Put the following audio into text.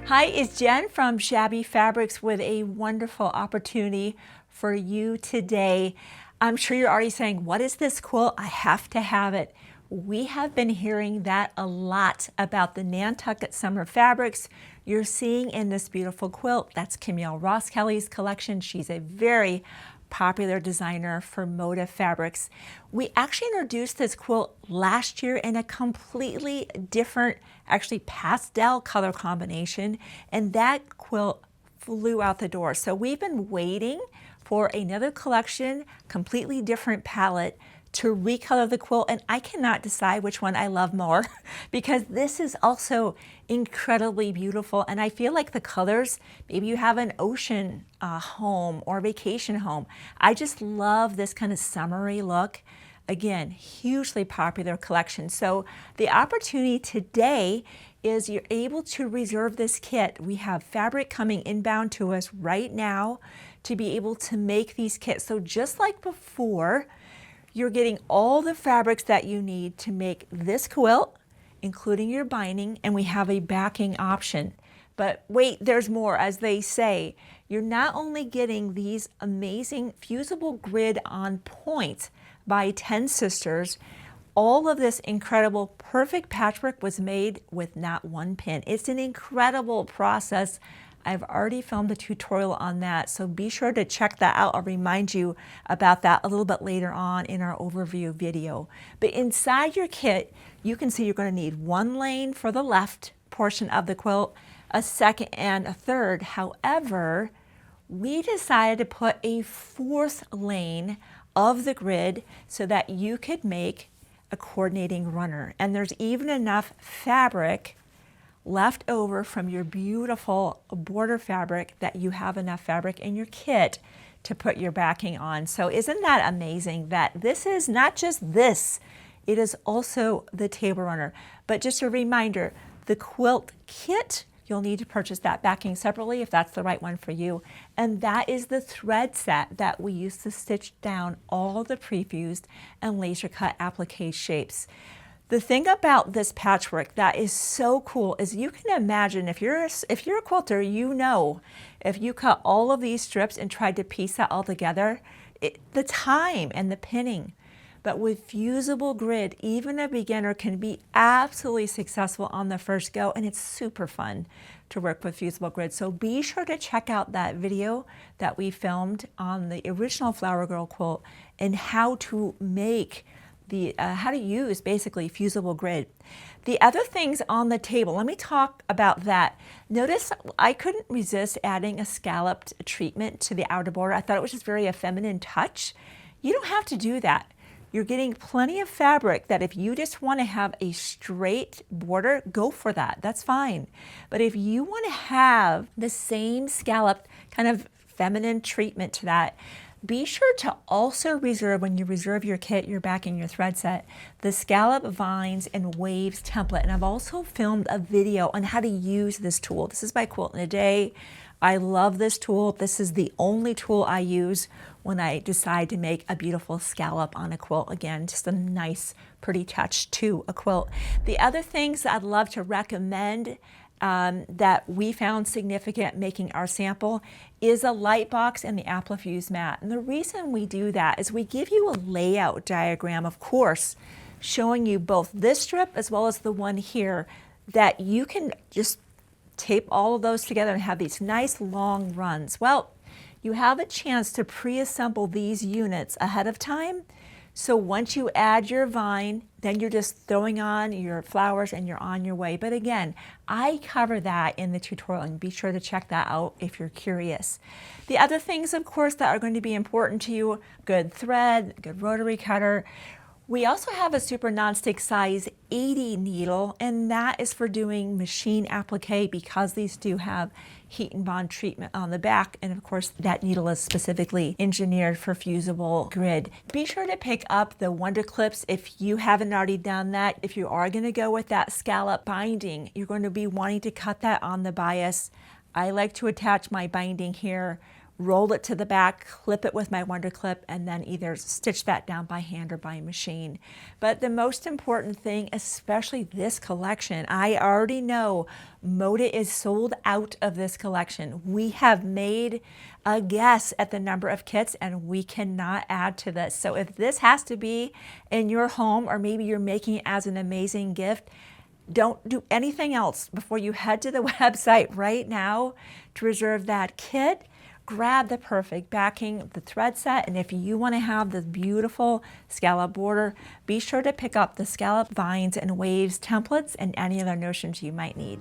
Hi, it's Jen from Shabby Fabrics with a wonderful opportunity for you today. I'm sure you're already saying, what is this quilt? I have to have it. We have been hearing that a lot about the Nantucket Summer fabrics you're seeing in this beautiful quilt. That's Camille Ross Kelly's collection. She's a very popular designer for Moda Fabrics. We actually introduced this quilt last year in a completely different, actually pastel color combination, and that quilt flew out the door. So we've been waiting for another collection, completely different palette, to recolor the quilt, and I cannot decide which one I love more because this is also incredibly beautiful, and I feel like the colors, maybe you have an ocean home or vacation home. I just love this kind of summery look. Again, hugely popular collection. So the opportunity today is you're able to reserve this kit. We have fabric coming inbound to us right now to be able to make these kits. So just like before, you're getting all the fabrics that you need to make this quilt, including your binding, and we have a backing option. But wait, there's more. As they say, you're not only getting these amazing fusible grid on point by 10 Sisters, all of this incredible perfect patchwork was made with not one pin. It's an incredible process. I've already filmed a tutorial on that, so be sure to check that out. I'll remind you about that a little bit later on in our overview video. But inside your kit, you can see you're going to need one lane for the left portion of the quilt, a second and a third. However, we decided to put a fourth lane of the grid so that you could make a coordinating runner. And there's even enough fabric left over from your beautiful border fabric that you have enough fabric in your kit to put your backing on. So isn't that amazing that this is not just this, it is also the table runner. But just a reminder, the quilt kit, you'll need to purchase that backing separately if that's the right one for you. And that is the thread set that we use to stitch down all the prefused and laser cut applique shapes. The thing about this patchwork that is so cool is you can imagine if you're a quilter, you know, if you cut all of these strips and tried to piece that all together, the time and the pinning. But with fusible grid, even a beginner can be absolutely successful on the first go, and it's super fun to work with fusible grid. So be sure to check out that video that we filmed on the original Flower Girl quilt and how to make how to use basically fusible grid. The other things on the table, let me talk about that. Notice I couldn't resist adding a scalloped treatment to the outer border. I thought it was just very a feminine touch. You don't have to do that. You're getting plenty of fabric that if you just want to have a straight border, go for that. That's fine. But if you want to have the same scalloped kind of feminine treatment to that, be sure to also reserve, when you reserve your kit, your backing, your thread set, the scallop vines and waves template. And I've also filmed a video on how to use this tool. This is by Quilt in a Day. I love this tool. This is the only tool I use when I decide to make a beautiful scallop on a quilt. Again, just a nice, pretty touch to a quilt. The other things that I'd love to recommend that we found significant making our sample is a light box and the applique mat. And the reason we do that is we give you a layout diagram, of course, showing you both this strip as well as the one here, that you can just tape all of those together and have these nice long runs. Well, you have a chance to pre-assemble these units ahead of time. So once you add your vine, then you're just throwing on your flowers and you're on your way. But again, I cover that in the tutorial, and be sure to check that out if you're curious. The other things, of course, that are going to be important to you, good thread, good rotary cutter. We also have a super nonstick size 80 needle, and that is for doing machine applique because these do have heat and bond treatment on the back. And of course, that needle is specifically engineered for fusible grid. Be sure to pick up the Wonder Clips if you haven't already done that. If you are going to go with that scallop binding, you're going to be wanting to cut that on the bias. I like to attach my binding here roll it to the back, clip it with my Wonder Clip, and then either stitch that down by hand or by machine. But the most important thing, especially this collection, I already know Moda is sold out of this collection. We have made a guess at the number of kits and we cannot add to this. So if this has to be in your home, or maybe you're making it as an amazing gift, don't do anything else before you head to the website right now to reserve that kit. Grab the perfect backing, the thread set, and if you want to have this beautiful scallop border, be sure to pick up the scallop vines and waves templates and any other notions you might need.